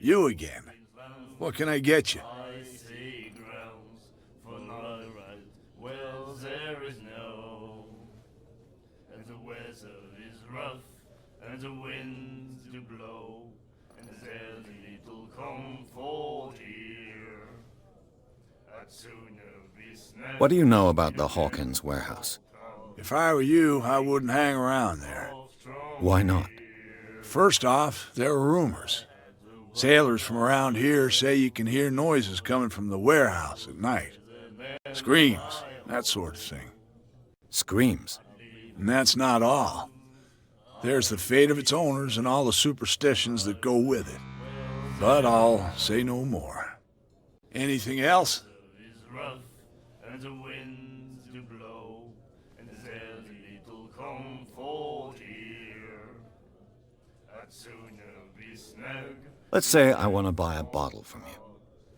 You again. What can I get you? And the weather is rough, and the winds do blow, and there's little comfort here. I'd sooner be snapped. What do you know about the Hawkins warehouse? If I were you, I wouldn't hang around there. Why not? First off, there are rumors. Sailors from around here say you can hear noises coming from the warehouse at night. Screams, that sort of thing. Screams? And that's not all. There's the fate of its owners and all the superstitions that go with it. But I'll say no more. Anything else? And the winds do blow, and there's little comfort here. I'd sooner be snug. Let's say I want to buy a bottle from you.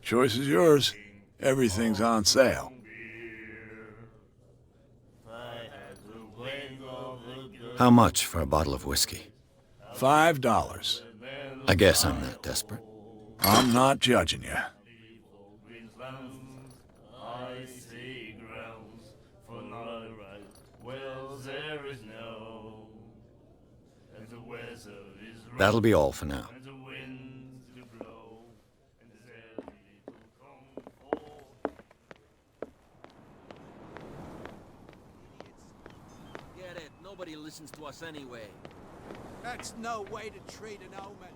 Choice is yours. Everything's on sale. How much for a bottle of whiskey? $5. I guess I'm not desperate. I'm not judging you. That'll be all for now. Get it? Nobody listens to us anyway. That's no way to treat an omen.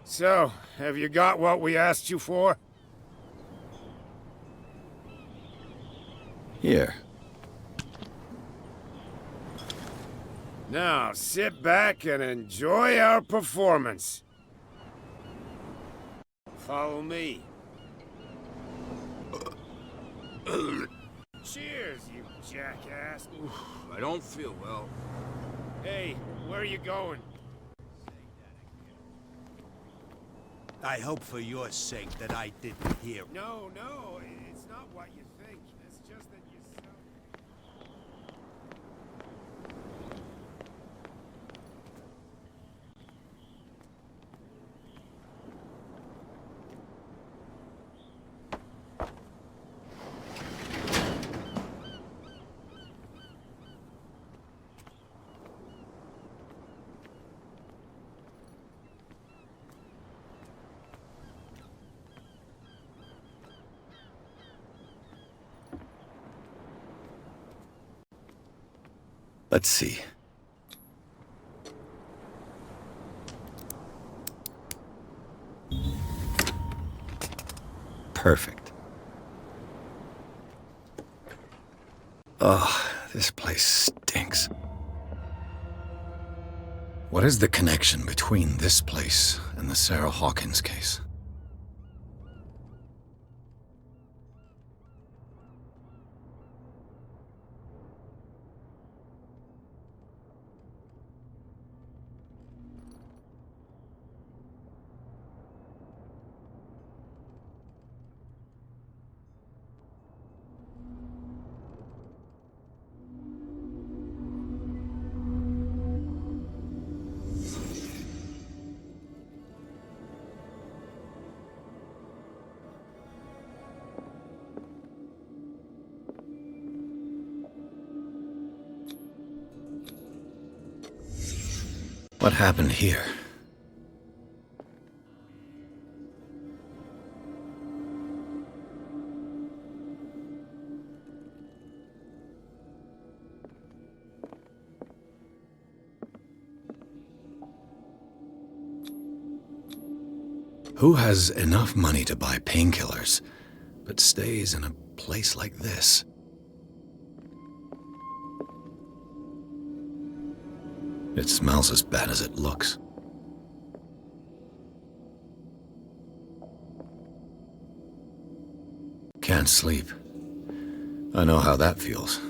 So, have you got what we asked you for? Here. Now, sit back and enjoy our performance. Follow me. Cheers, you jackass. I don't feel well. Hey, where are you going? I hope for your sake that I didn't hear. No, it's not what you think. It's just that you sound... Let's see. Perfect. Oh, this place stinks. What is the connection between this place and the Sarah Hawkins case? What happened here? Who has enough money to buy painkillers, but stays in a place like this? It smells as bad as it looks. Can't sleep. I know how that feels.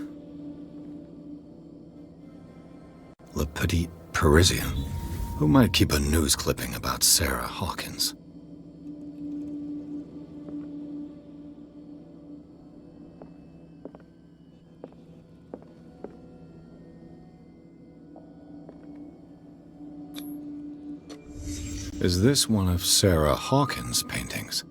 Le Petit Parisien. Who might keep a news clipping about Sarah Hawkins? Is this one of Sarah Hawkins' paintings?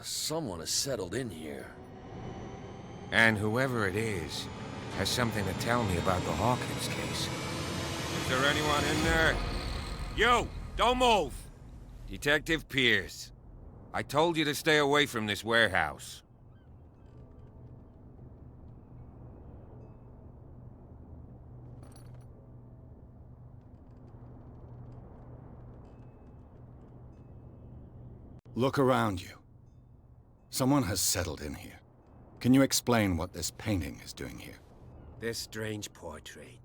Someone has settled in here. And whoever it is has something to tell me about the Hawkins case. Is there anyone in there? You! Don't move! Detective Pierce. I told you to stay away from this warehouse. Look around you. Someone has settled in here. Can you explain what this painting is doing here? This strange portrait.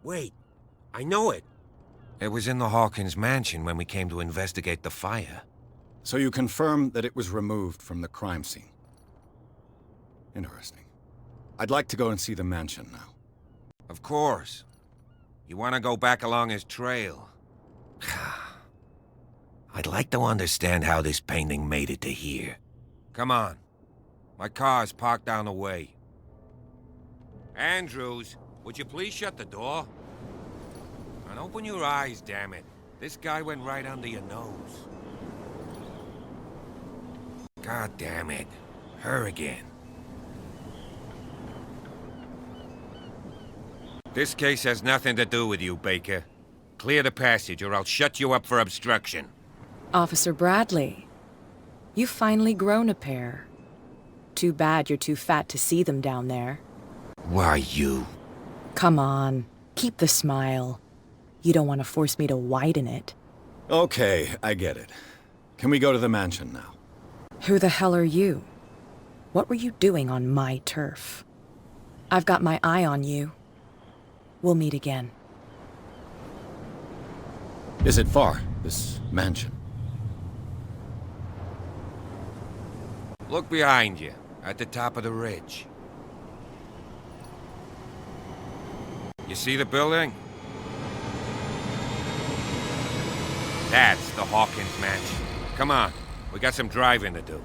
Wait, I know it. It was in the Hawkins mansion when we came to investigate the fire. So you confirm that it was removed from the crime scene. Interesting. I'd like to go and see the mansion now. Of course. You want to go back along his trail? I'd like to understand how this painting made it to here. Come on. My car's parked down the way. Andrews, would you please shut the door? And open your eyes, damn it. This guy went right under your nose. God damn it. Her again. This case has nothing to do with you, Baker. Clear the passage or I'll shut you up for obstruction. Officer Bradley, you've finally grown a pair. Too bad you're too fat to see them down there. Why, you? Come on, keep the smile. You don't want to force me to widen it. Okay, I get it. Can we go to the mansion now? Who the hell are you? What were you doing on my turf? I've got my eye on you. We'll meet again. Is it far, this mansion? Look behind you, at the top of the ridge. You see the building? That's the Hawkins mansion. Come on, we got some driving to do.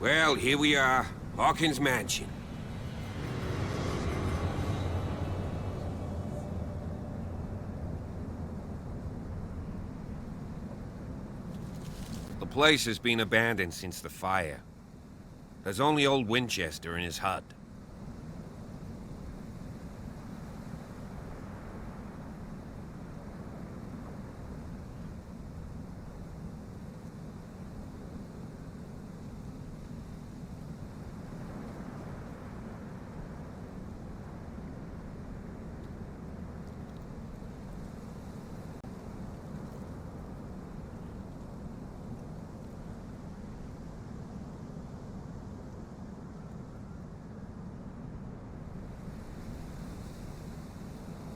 Well, here we are. Hawkins Mansion. The place has been abandoned since the fire. There's only old Winchester in his hut.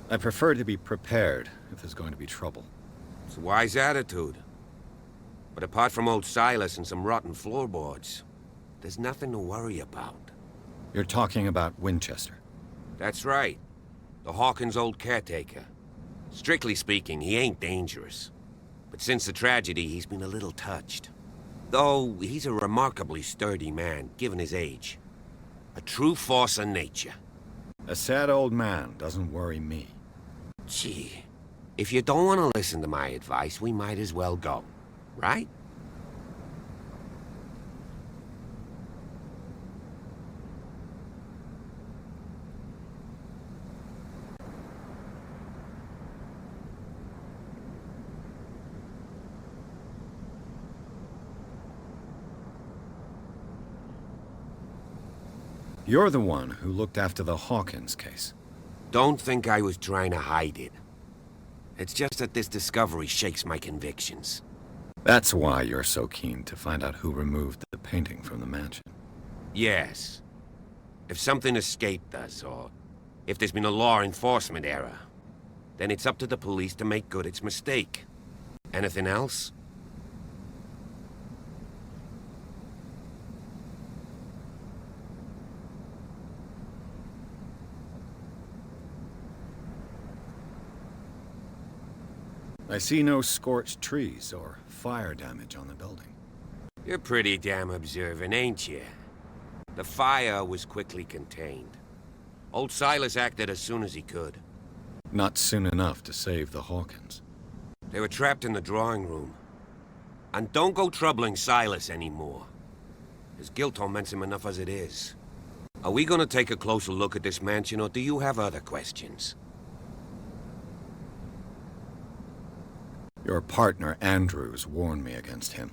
I prefer to be prepared if there's going to be trouble. It's a wise attitude. But apart from old Silas and some rotten floorboards, there's nothing to worry about. You're talking about Winchester. That's right. The Hawkins' old caretaker. Strictly speaking, he ain't dangerous. But since the tragedy, he's been a little touched. Though, he's a remarkably sturdy man, given his age. A true force of nature. A sad old man doesn't worry me. Gee, if you don't want to listen to my advice, we might as well go, right? You're the one who looked after the Hawkins case. Don't think I was trying to hide it. It's just that this discovery shakes my convictions. That's why you're so keen to find out who removed the painting from the mansion. Yes. If something escaped us, or if there's been a law enforcement error, then it's up to the police to make good its mistake. Anything else? I see no scorched trees or fire damage on the building. You're pretty damn observant, ain't you? The fire was quickly contained. Old Silas acted as soon as he could. Not soon enough to save the Hawkins. They were trapped in the drawing room. And don't go troubling Silas anymore. His guilt torments him enough as it is. Are we gonna take a closer look at this mansion, or do you have other questions? Your partner, Andrews, warned me against him.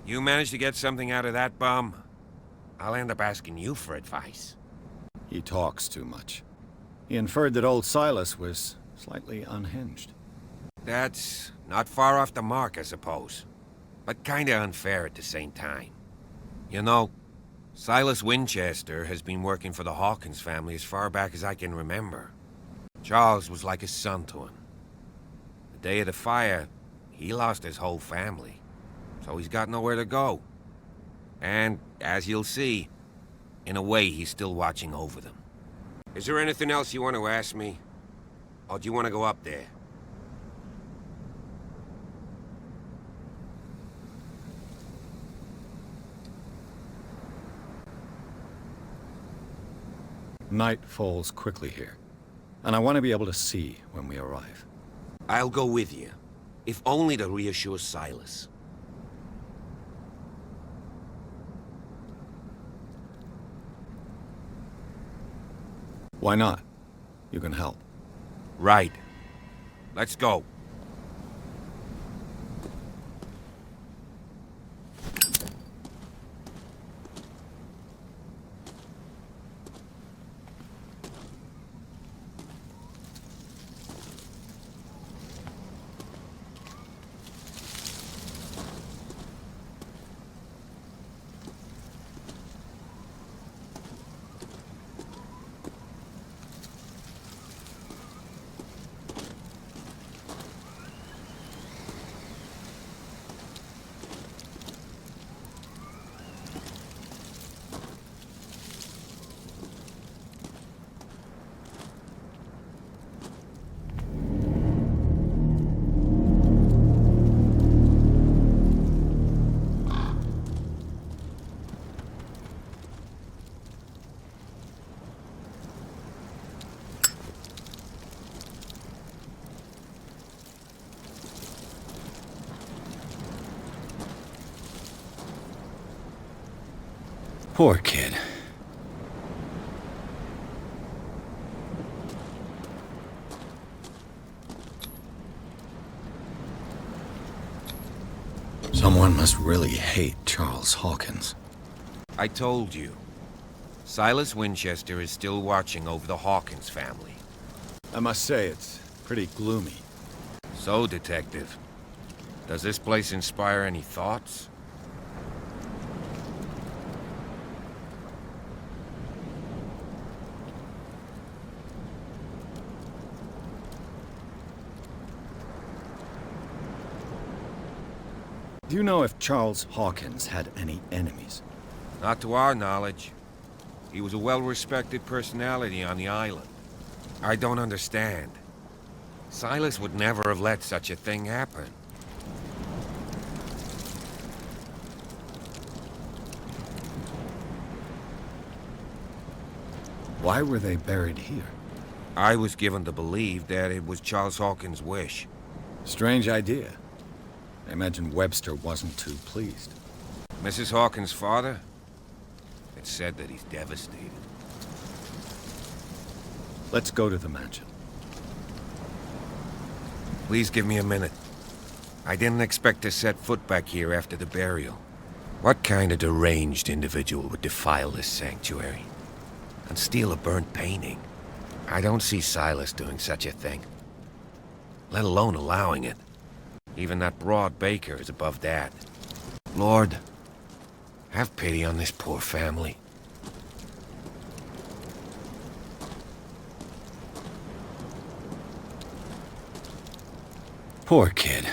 You managed to get something out of that bum? I'll end up asking you for advice. He talks too much. He inferred that old Silas was slightly unhinged. That's not far off the mark, I suppose. But kinda unfair at the same time. You know, Silas Winchester has been working for the Hawkins family as far back as I can remember. Charles was like a son to him. The day of the fire, he lost his whole family. So he's got nowhere to go. And, as you'll see, in a way he's still watching over them. Is there anything else you want to ask me? Or do you want to go up there? Night falls quickly here, and I want to be able to see when we arrive. I'll go with you, if only to reassure Silas. Why not? You can help. Right. Let's go. Poor kid. Someone must really hate Charles Hawkins. I told you. Silas Winchester is still watching over the Hawkins family. I must say, it's pretty gloomy. So, Detective, does this place inspire any thoughts? Do you know if Charles Hawkins had any enemies? Not to our knowledge. He was a well-respected personality on the island. I don't understand. Silas would never have let such a thing happen. Why were they buried here? I was given to believe that it was Charles Hawkins' wish. Strange idea. I imagine Webster wasn't too pleased. Mrs. Hawkins' father? It's said that he's devastated. Let's go to the mansion. Please give me a minute. I didn't expect to set foot back here after the burial. What kind of deranged individual would defile this sanctuary? And steal a burnt painting? I don't see Silas doing such a thing. Let alone allowing it. Even that broad baker is above that. Lord, have pity on this poor family. Poor kid.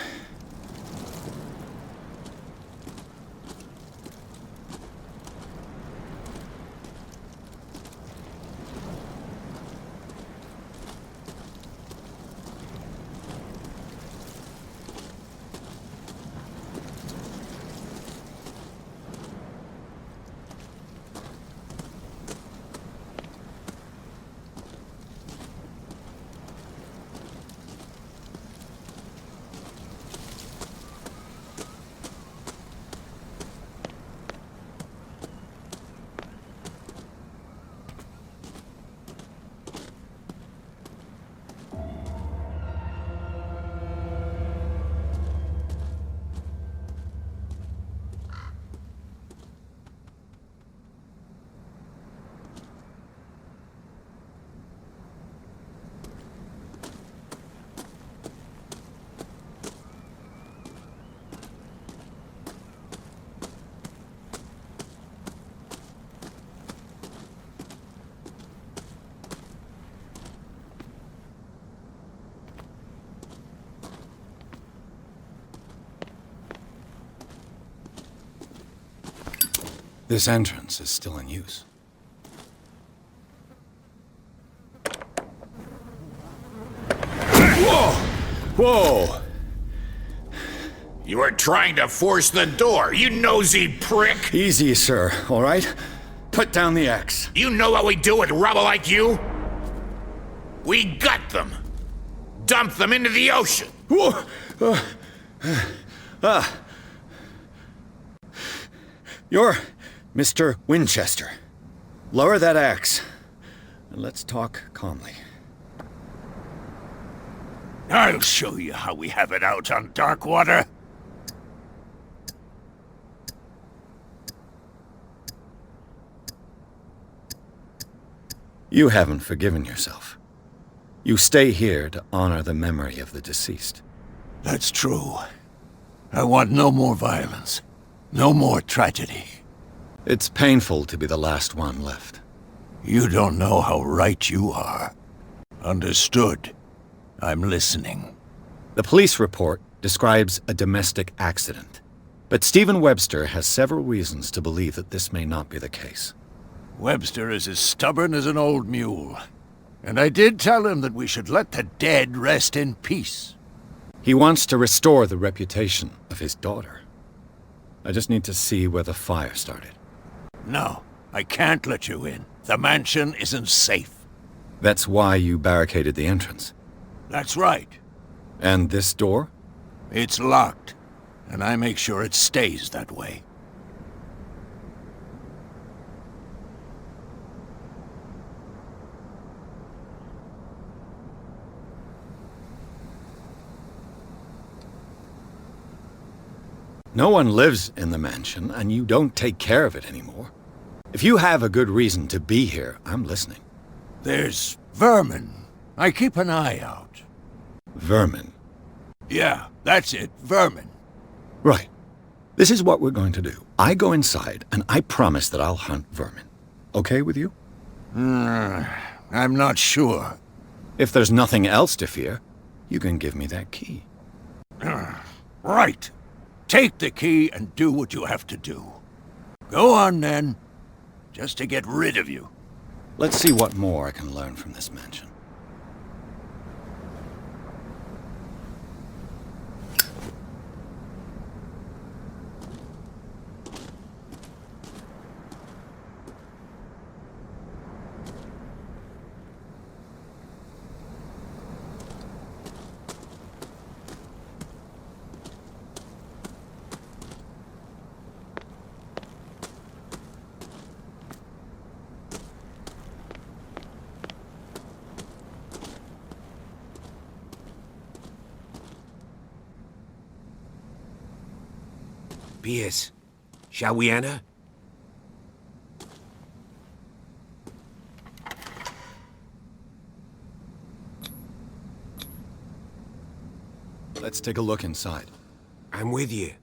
This entrance is still in use. Whoa! Whoa! You were trying to force the door, you nosy prick! Easy, sir, all right? Put down the axe. You know what we do with rubble like you? We gut them. Dump them into the ocean. Whoa! You're Mr. Winchester. Lower that axe, and let's talk calmly. I'll show you how we have it out on Darkwater. You haven't forgiven yourself. You stay here to honor the memory of the deceased. That's true. I want no more violence. No more tragedy. It's painful to be the last one left. You don't know how right you are. Understood. I'm listening. The police report describes a domestic accident, but Stephen Webster has several reasons to believe that this may not be the case. Webster is as stubborn as an old mule. And I did tell him that we should let the dead rest in peace. He wants to restore the reputation of his daughter. I just need to see where the fire started. No, I can't let you in. The mansion isn't safe. That's why you barricaded the entrance. That's right. And this door? It's locked, and I make sure it stays that way. No one lives in the mansion, and you don't take care of it anymore. If you have a good reason to be here, I'm listening. There's vermin. I keep an eye out. Vermin. Yeah, that's it, vermin. Right. This is what we're going to do. I go inside, and I promise that I'll hunt vermin. Okay with you? I'm not sure. If there's nothing else to fear, you can give me that key. Right. Take the key and do what you have to do. Go on, then. Just to get rid of you. Let's see what more I can learn from this mansion. Pierce, shall we enter? Let's take a look inside. I'm with you.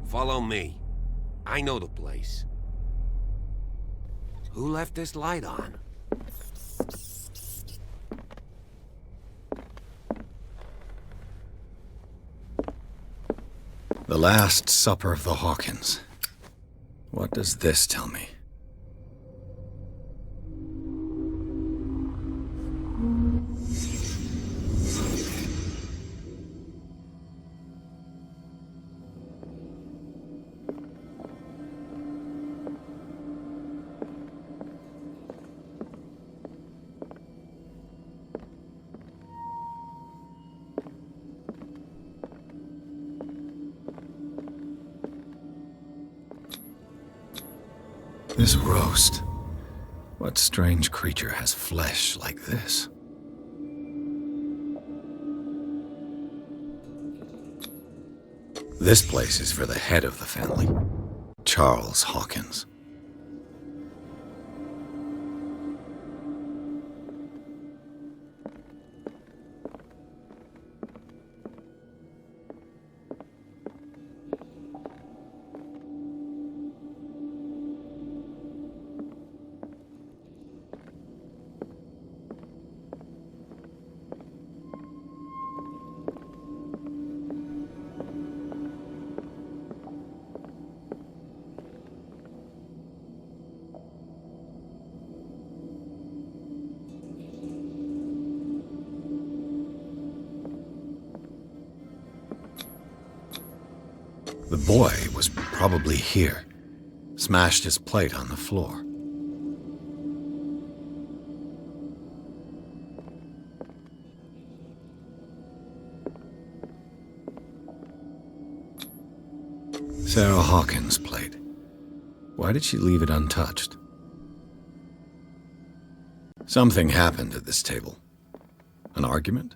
Follow me. I know the place. Who left this light on? The Last Supper of the Hawkins. What does this tell me? This roast. What strange creature has flesh like this? This place is for the head of the family, Charles Hawkins. The boy was probably here. Smashed his plate on the floor. Sarah Hawkins' plate. Why did she leave it untouched? Something happened at this table. An argument?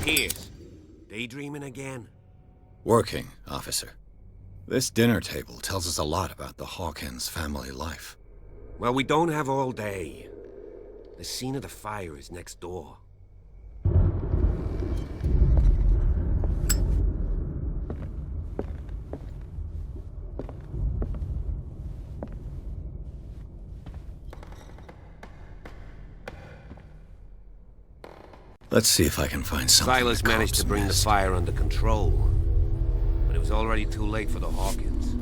Pierce, daydreaming again? Working, officer. This dinner table tells us a lot about the Hawkins family life. Well, we don't have all day. The scene of the fire is next door. Let's see if I can find something. Silas managed to bring the fire under control, but it was already too late for the Hawkins.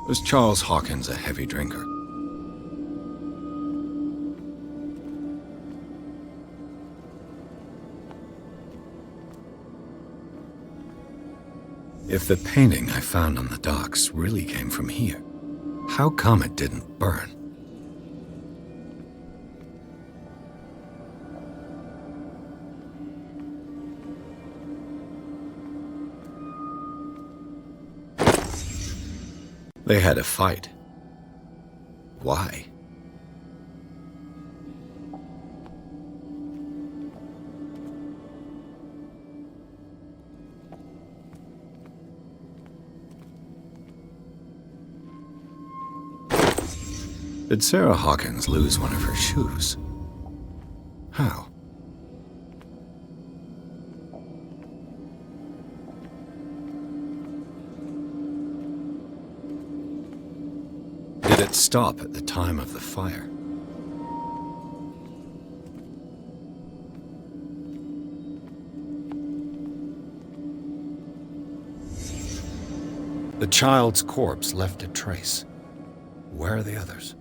Was Charles Hawkins a heavy drinker? If the painting I found on the docks really came from here, how come it didn't burn? They had a fight. Why? Did Sarah Hawkins lose one of her shoes? How? Did it stop at the time of the fire? The child's corpse left a trace. Where are the others?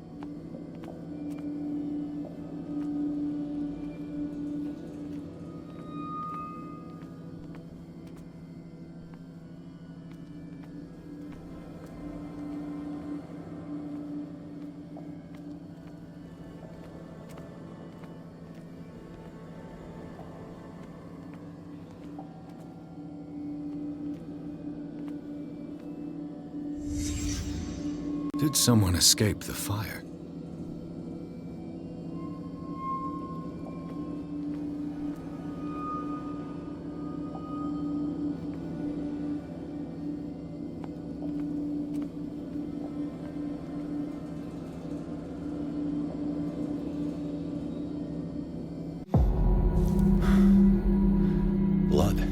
Did someone escape the fire? Blood.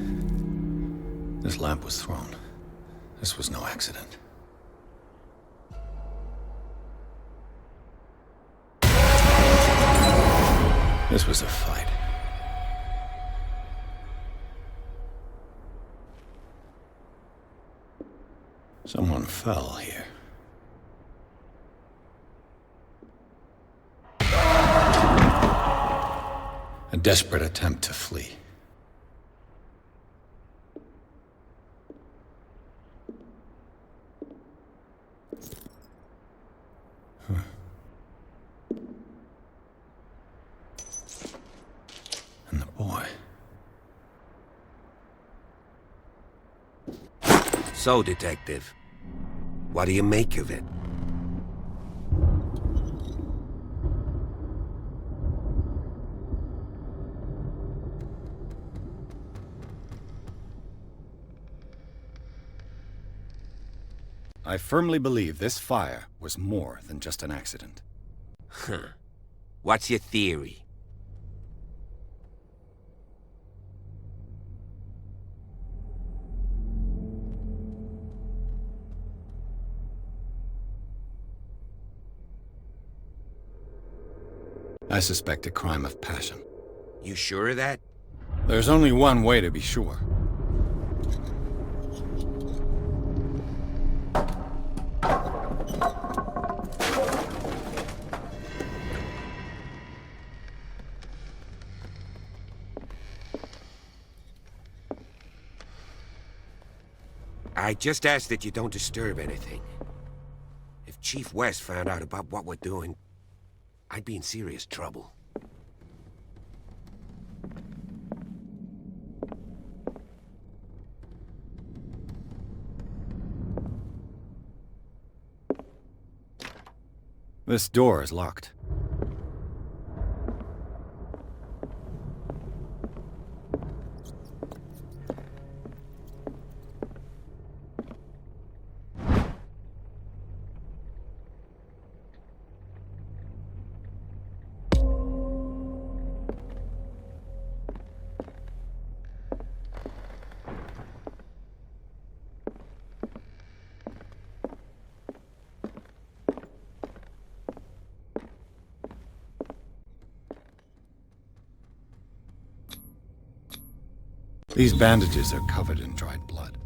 This lamp was thrown. This was no accident. This was a fight. Someone fell here. A desperate attempt to flee. And the boy. So, Detective, what do you make of it? I firmly believe this fire was more than just an accident. Huh. What's your theory? I suspect a crime of passion. You sure of that? There's only one way to be sure. I just ask that you don't disturb anything. If Chief West found out about what we're doing, I'd be in serious trouble. This door is locked. These bandages are covered in dried blood.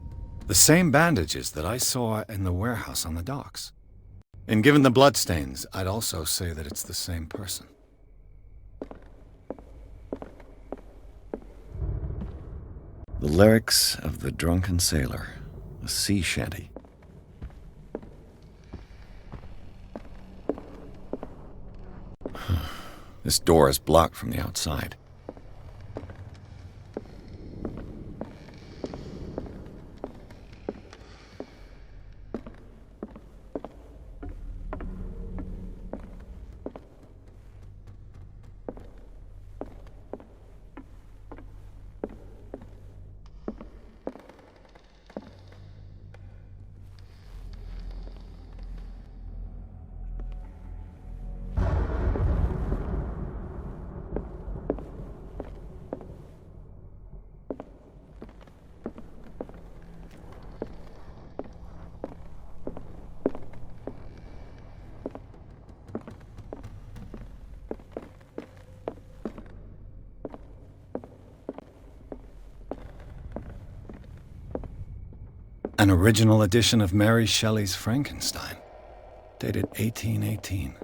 The same bandages that I saw in the warehouse on the docks. And given the bloodstains, I'd also say that it's the same person. The lyrics of the drunken sailor, a sea shanty. This door is blocked from the outside. An original edition of Mary Shelley's Frankenstein, dated 1818.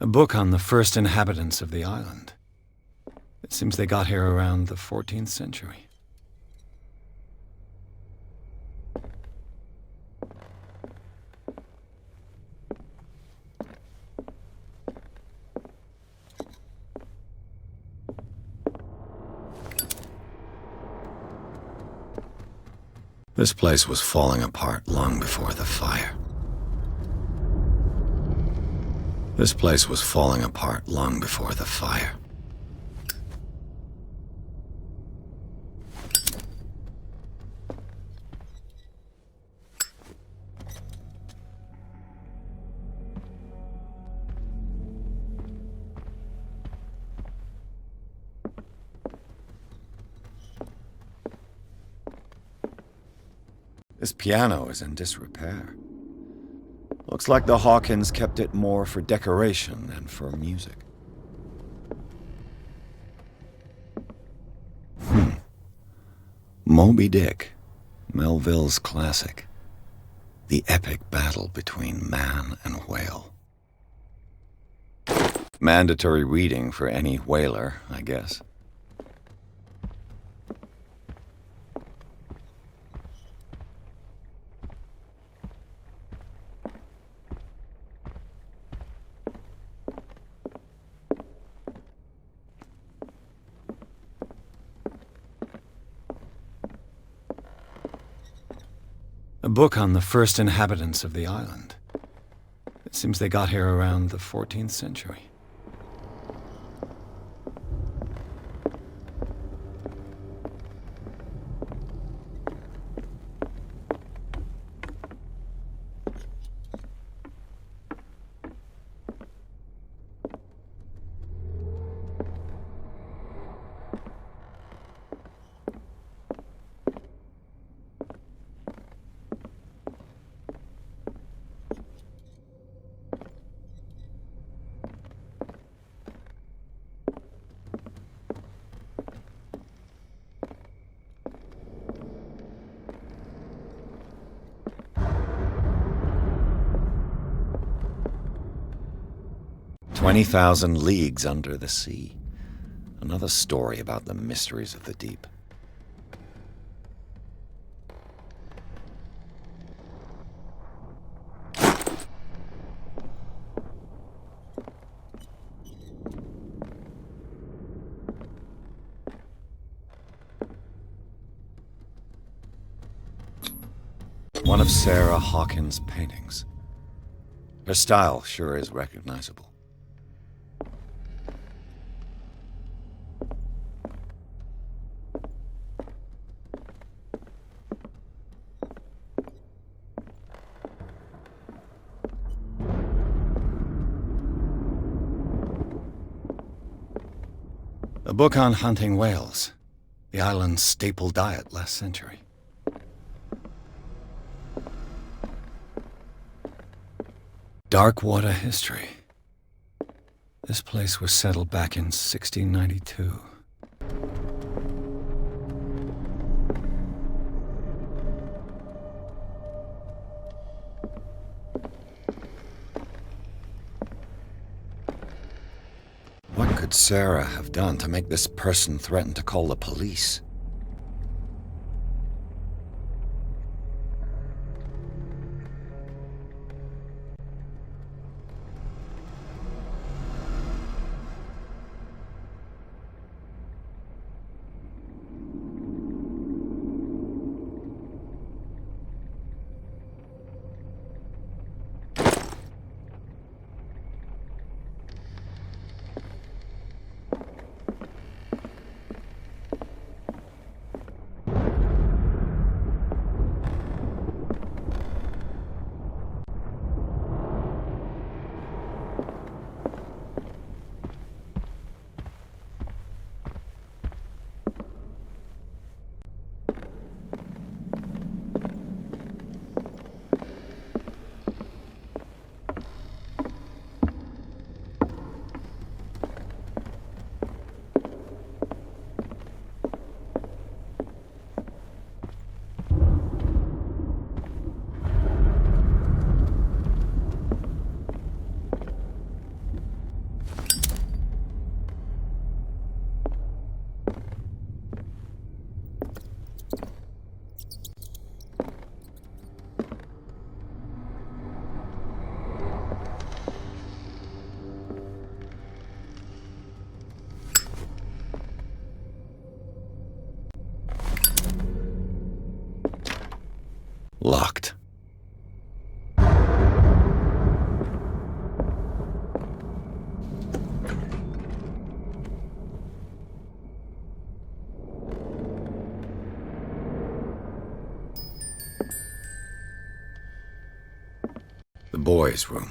A book on the first inhabitants of the island. It seems they got here around the 14th century. This place was falling apart long before the fire. This place was falling apart long before the fire. This piano is in disrepair. Looks like the Hawkins kept it more for decoration than for music. Moby Dick, Melville's classic. The epic battle between man and whale. Mandatory reading for any whaler, I guess. A book on the first inhabitants of the island. It seems they got here around the 14th century. "20,000 Leagues Under the Sea." Another story about the mysteries of the deep. One of Sarah Hawkins' paintings. Her style sure is recognizable. A book on hunting whales, the island's staple diet last century. Dark water history. This place was settled back in 1692. What could Sarah have done to make this person threaten to call the police? Locked. The boys' room.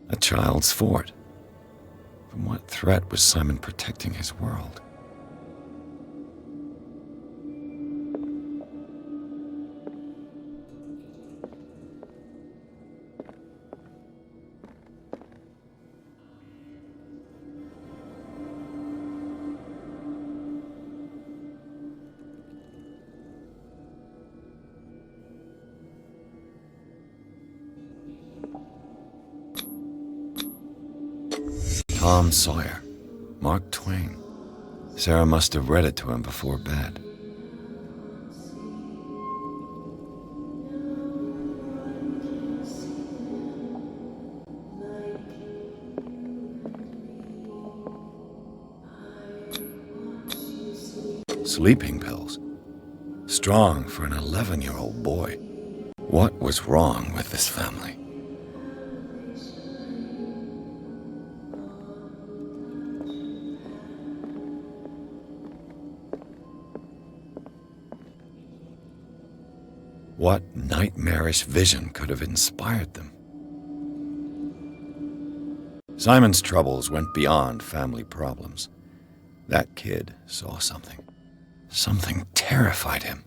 A child's fort. From what threat was Simon protecting his world? Tom Sawyer. Mark Twain. Sarah must have read it to him before bed. Sleeping pills. Strong for an 11-year-old boy. What was wrong with this family? What nightmarish vision could have inspired them? Simon's troubles went beyond family problems. That kid saw something. Something terrified him.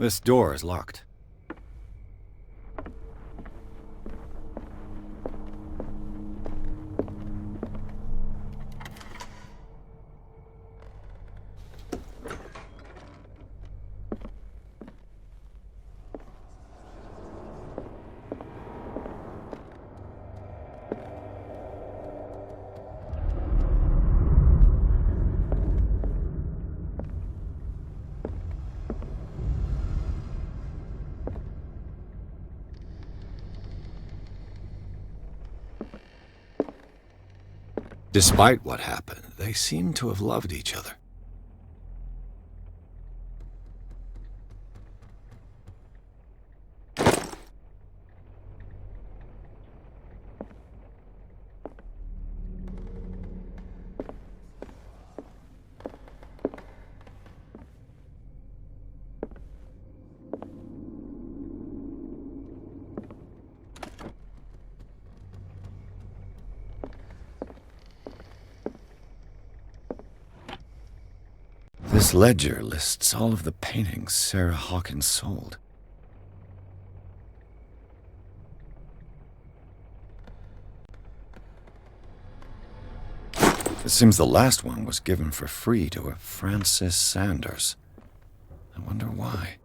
This door is locked. Despite what happened, they seem to have loved each other. This ledger lists all of the paintings Sarah Hawkins sold. It seems the last one was given for free to a Francis Sanders. I wonder why.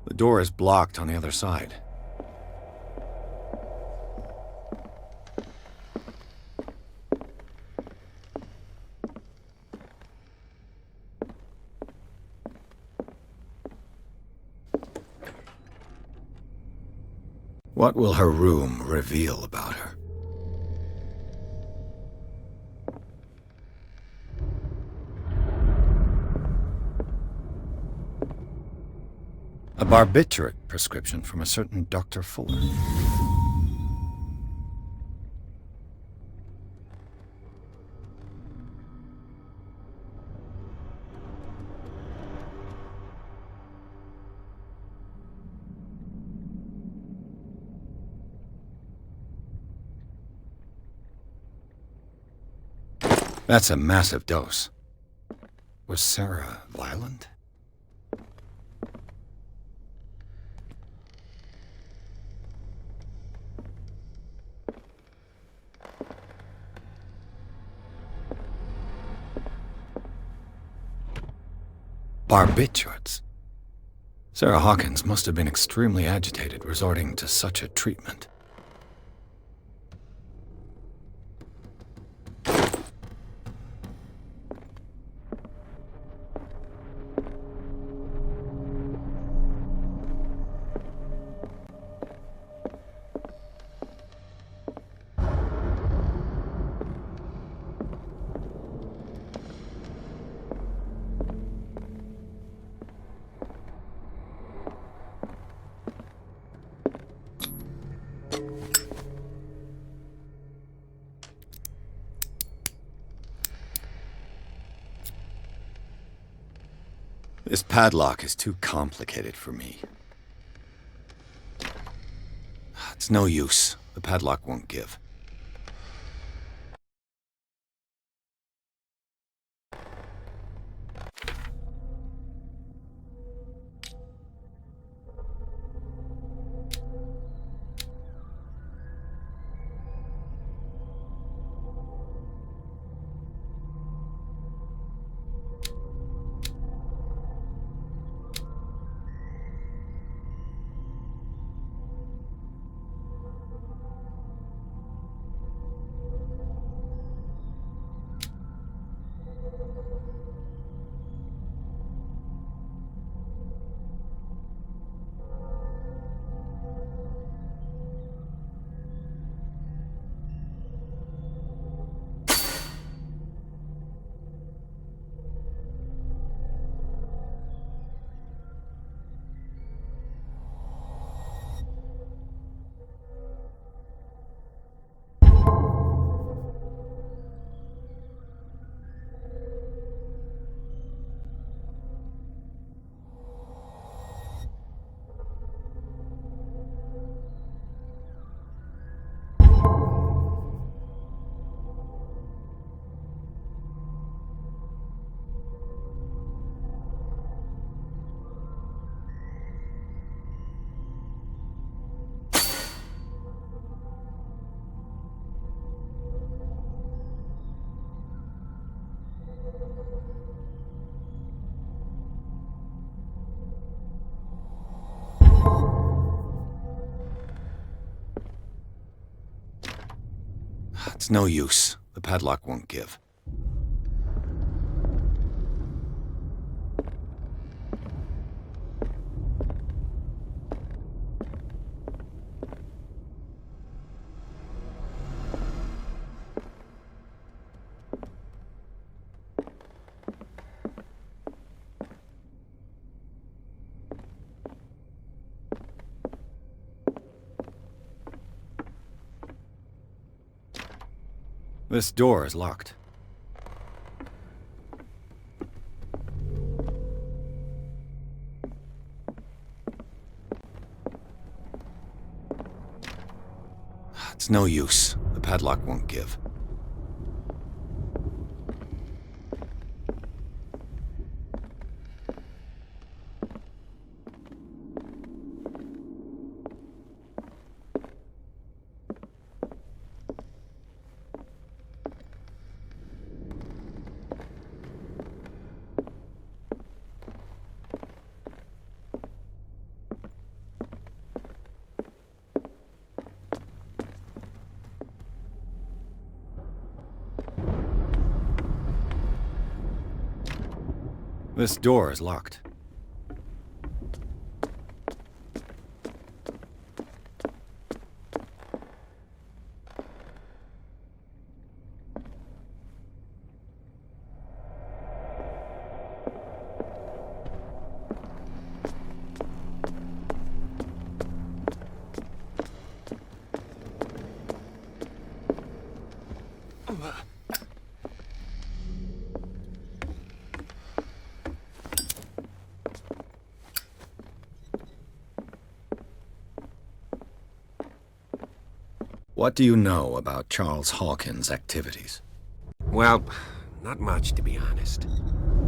The door is blocked on the other side. What will her room reveal about her? A barbiturate prescription from a certain Dr. Fuller. That's a massive dose. Was Sarah violent? Barbiturates? Sarah Hawkins must have been extremely agitated resorting to such a treatment. This padlock is too complicated for me. It's no use. The padlock won't give. It's no use. The padlock won't give. This door is locked. It's no use. The padlock won't give. This door is locked. What do you know about Charles Hawkins' activities? Well, not much, to be honest.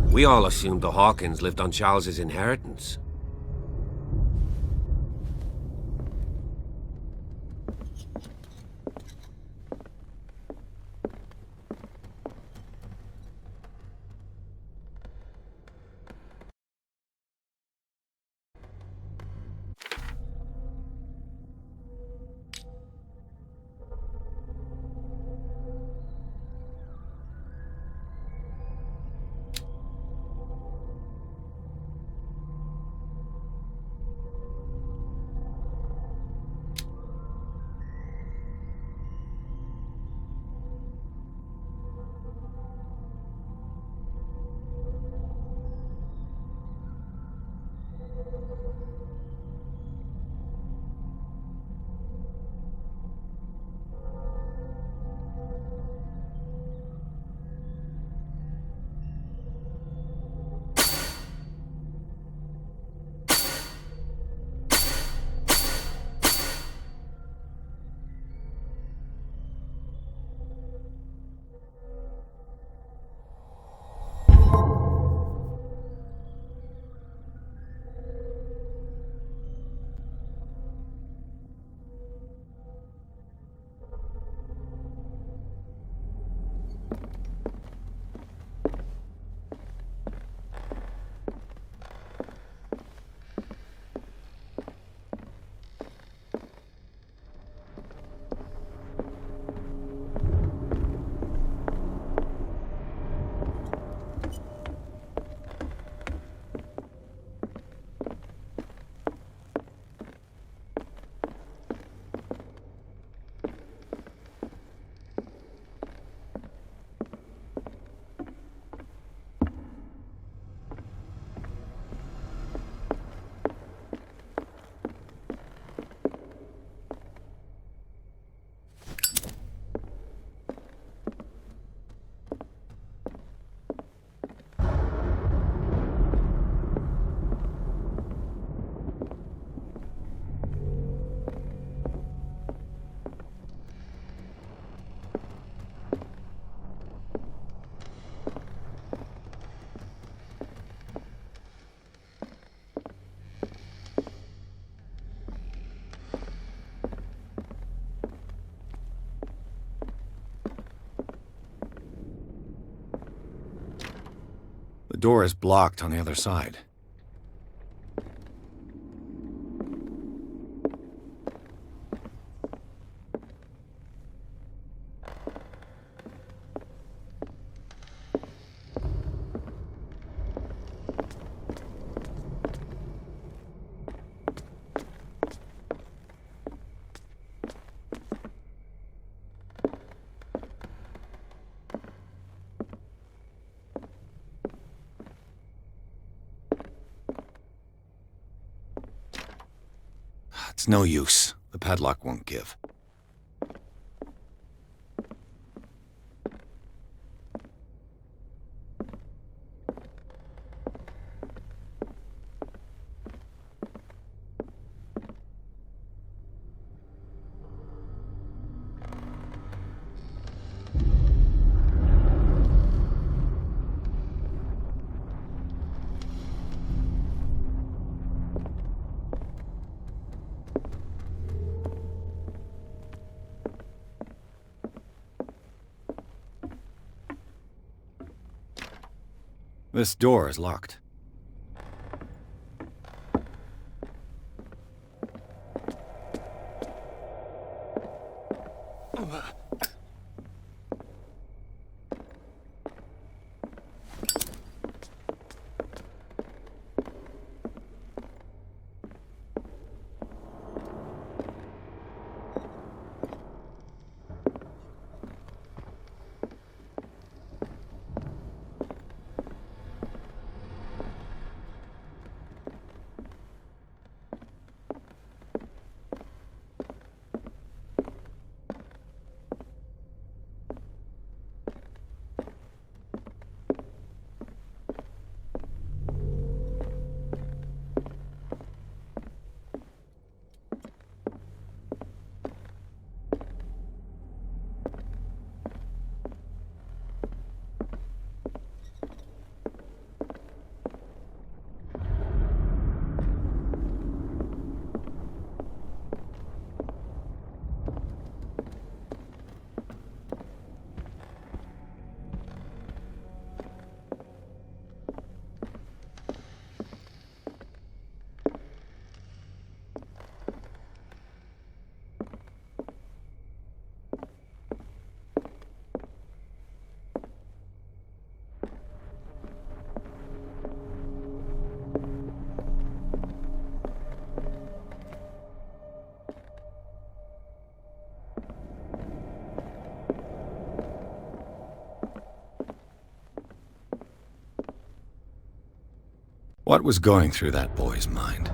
We all assumed the Hawkins lived on Charles's inheritance. The door is blocked on the other side. It's no use. The padlock won't give. This door is locked. What was going through that boy's mind?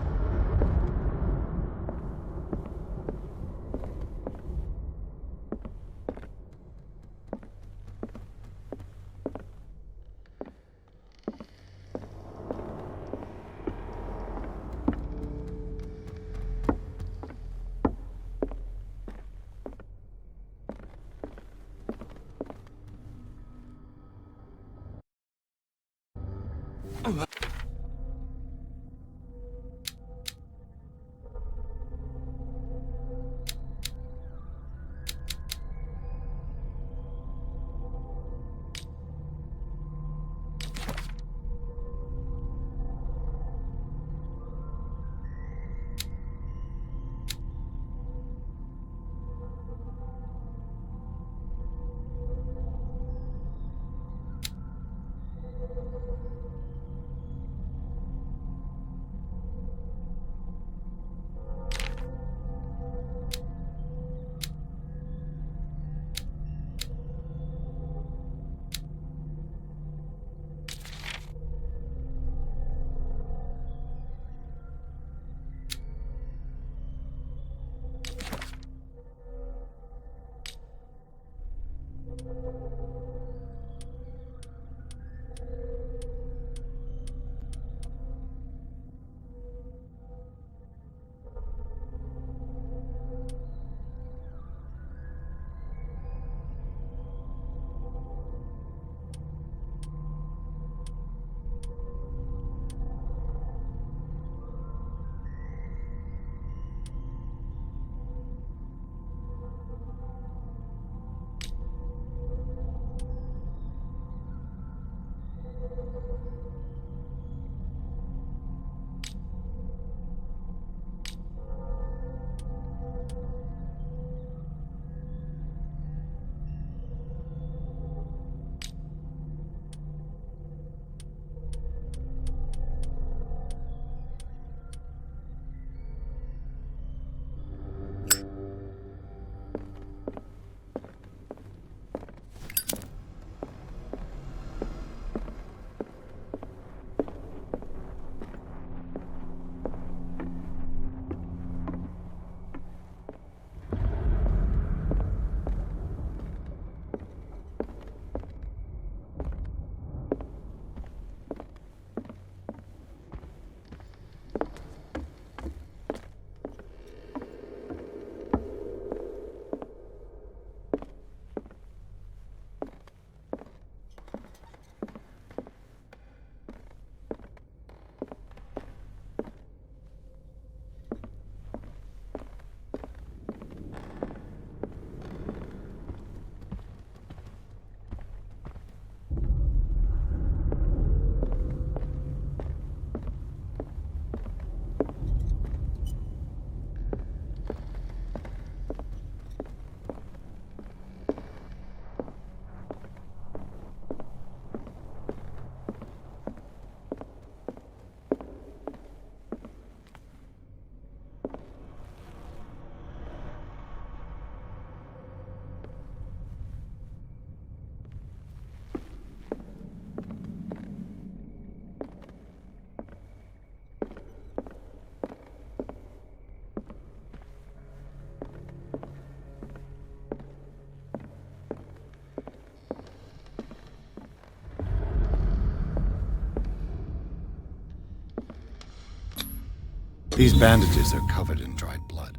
These bandages are covered in dried blood.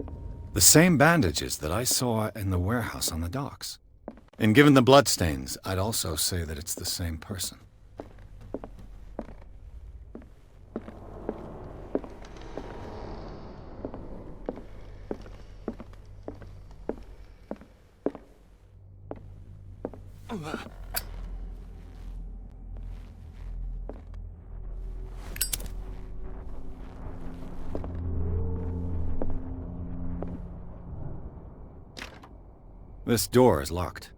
The same bandages that I saw in the warehouse on the docks. And given the bloodstains, I'd also say that it's the same person. This door is locked.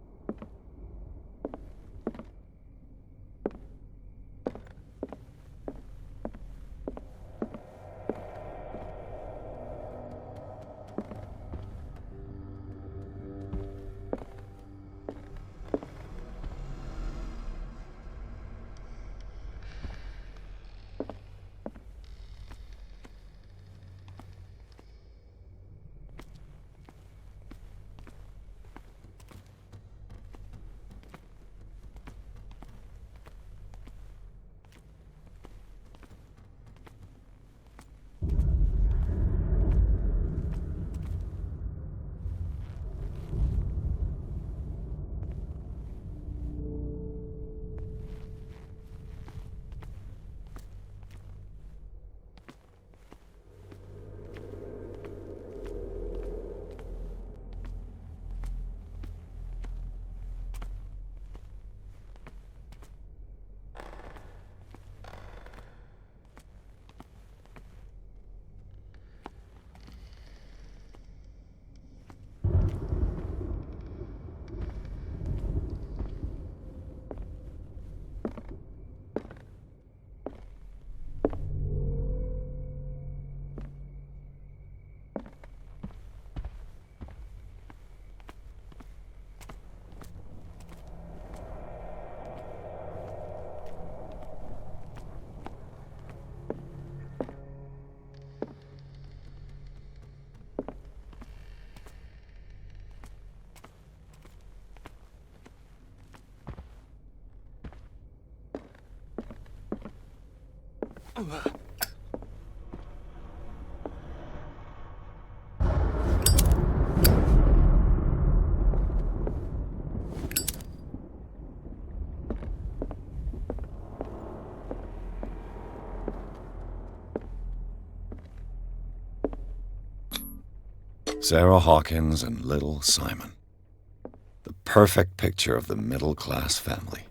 Sarah Hawkins and little Simon. The perfect picture of the middle-class family.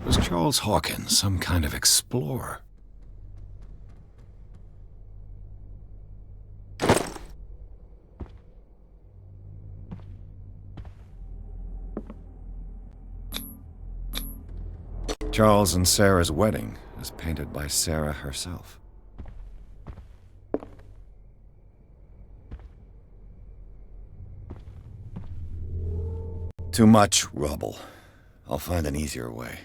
Was Charles Hawkins some kind of explorer? Charles and Sarah's wedding, as painted by Sarah herself. Too much rubble. I'll find an easier way.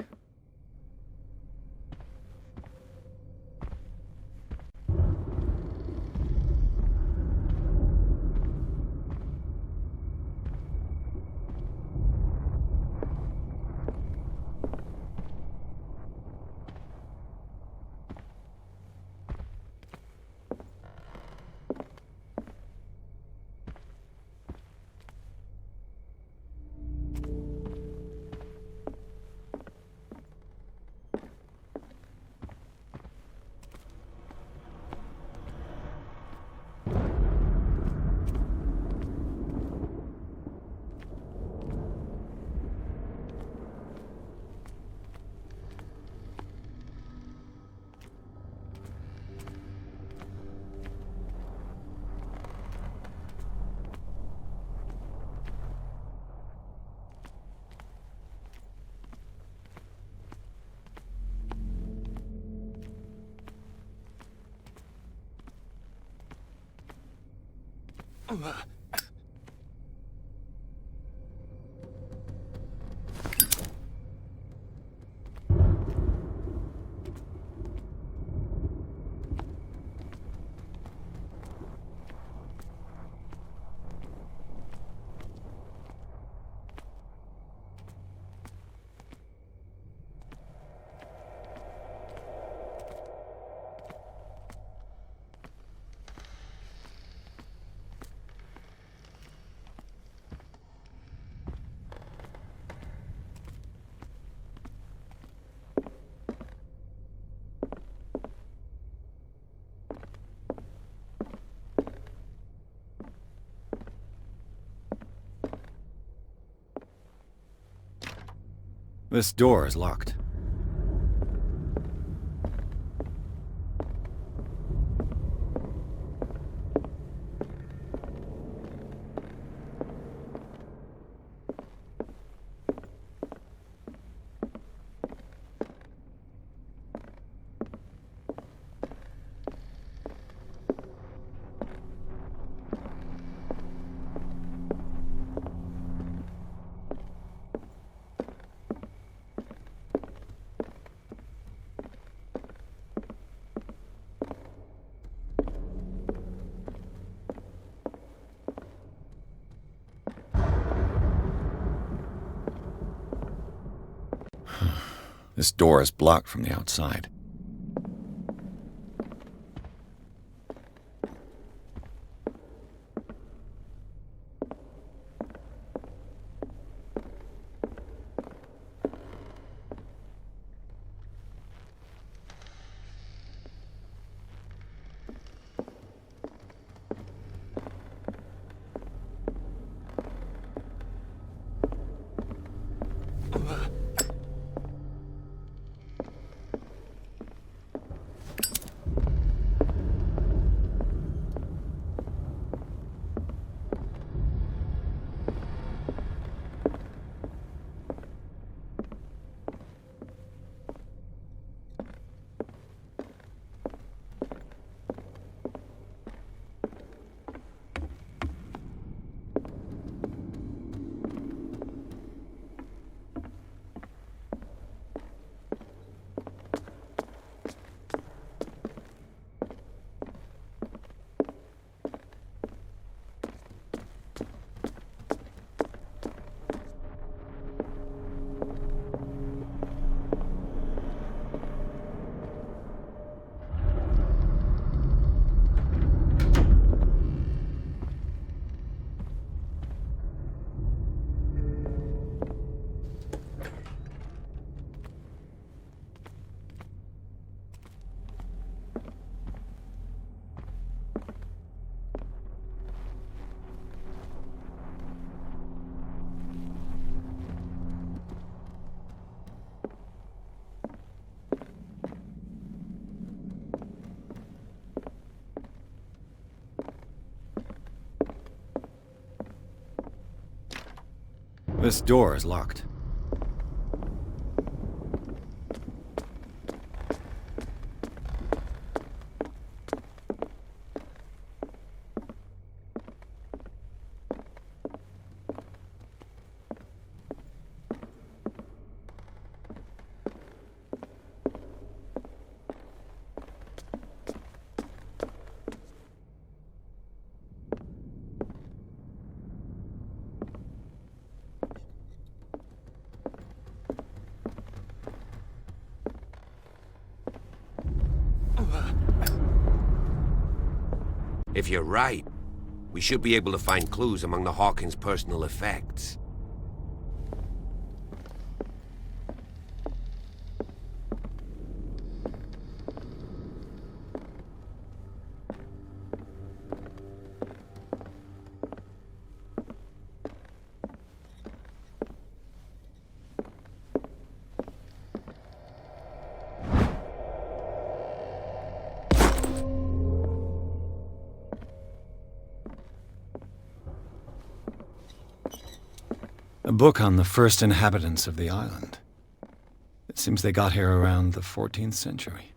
This door is locked. This door is blocked from the outside. This door is locked. if you're right, we should be able to find clues among the Hawkins' personal effects. A book on the first inhabitants of the island. It seems they got here around the 14th century.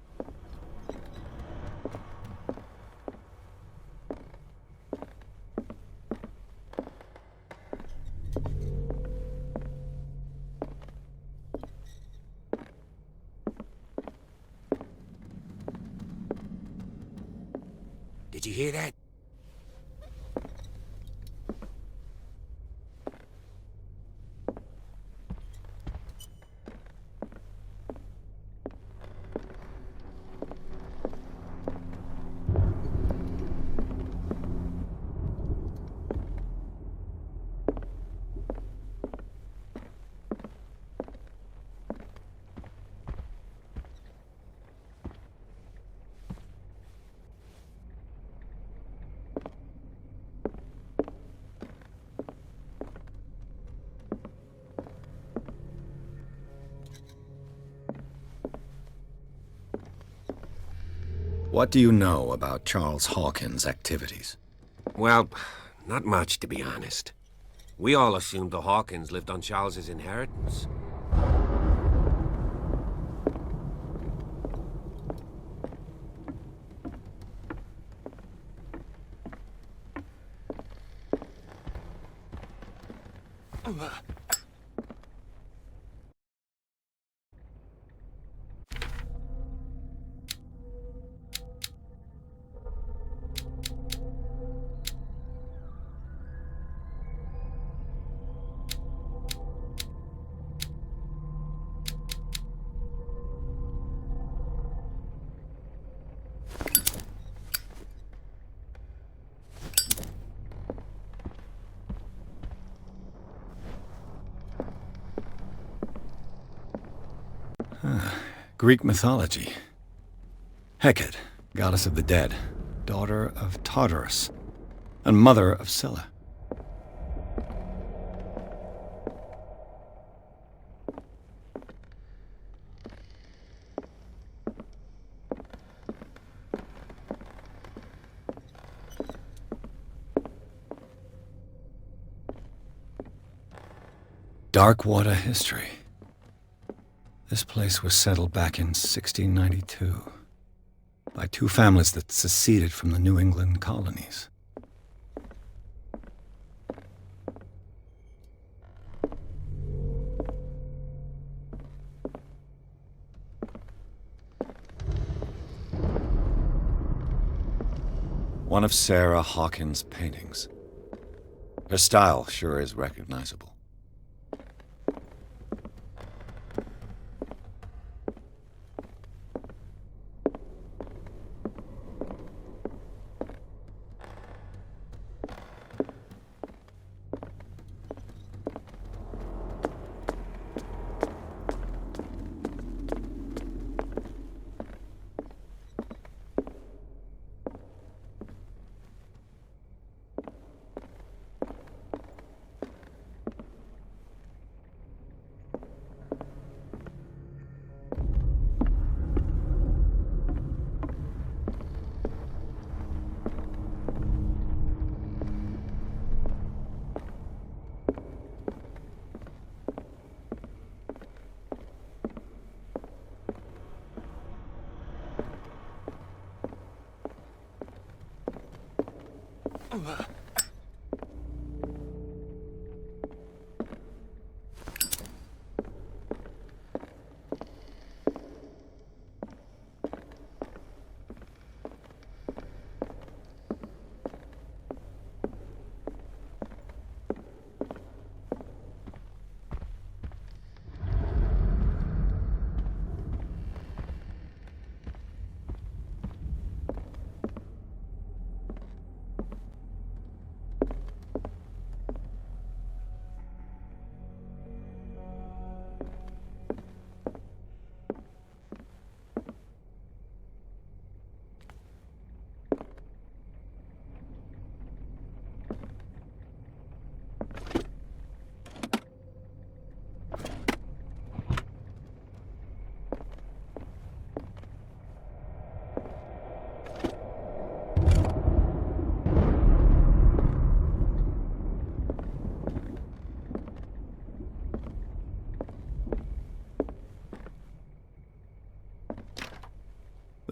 Did you hear that? What do you know about Charles Hawkins' activities? Well, not much, to be honest. We all assumed the Hawkins lived on Charles's inheritance. Greek mythology. Hecate, goddess of the dead, daughter of Tartarus, and mother of Scylla. Darkwater history. This place was settled back in 1692 by two families that seceded from the New England colonies. One of Sarah Hawkins' paintings. Her style sure is recognizable.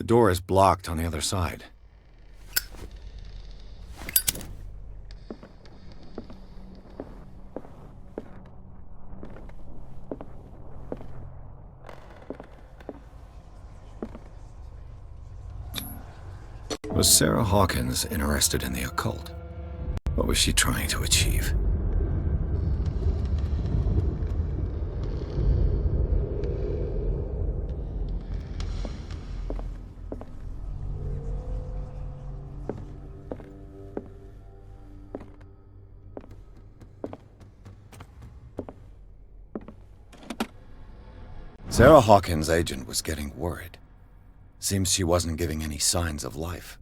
door is blocked on the other side. Was Sarah Hawkins interested in the occult? What was she trying to achieve? Sarah Hawkins' agent was getting worried. Seems she wasn't giving any signs of life.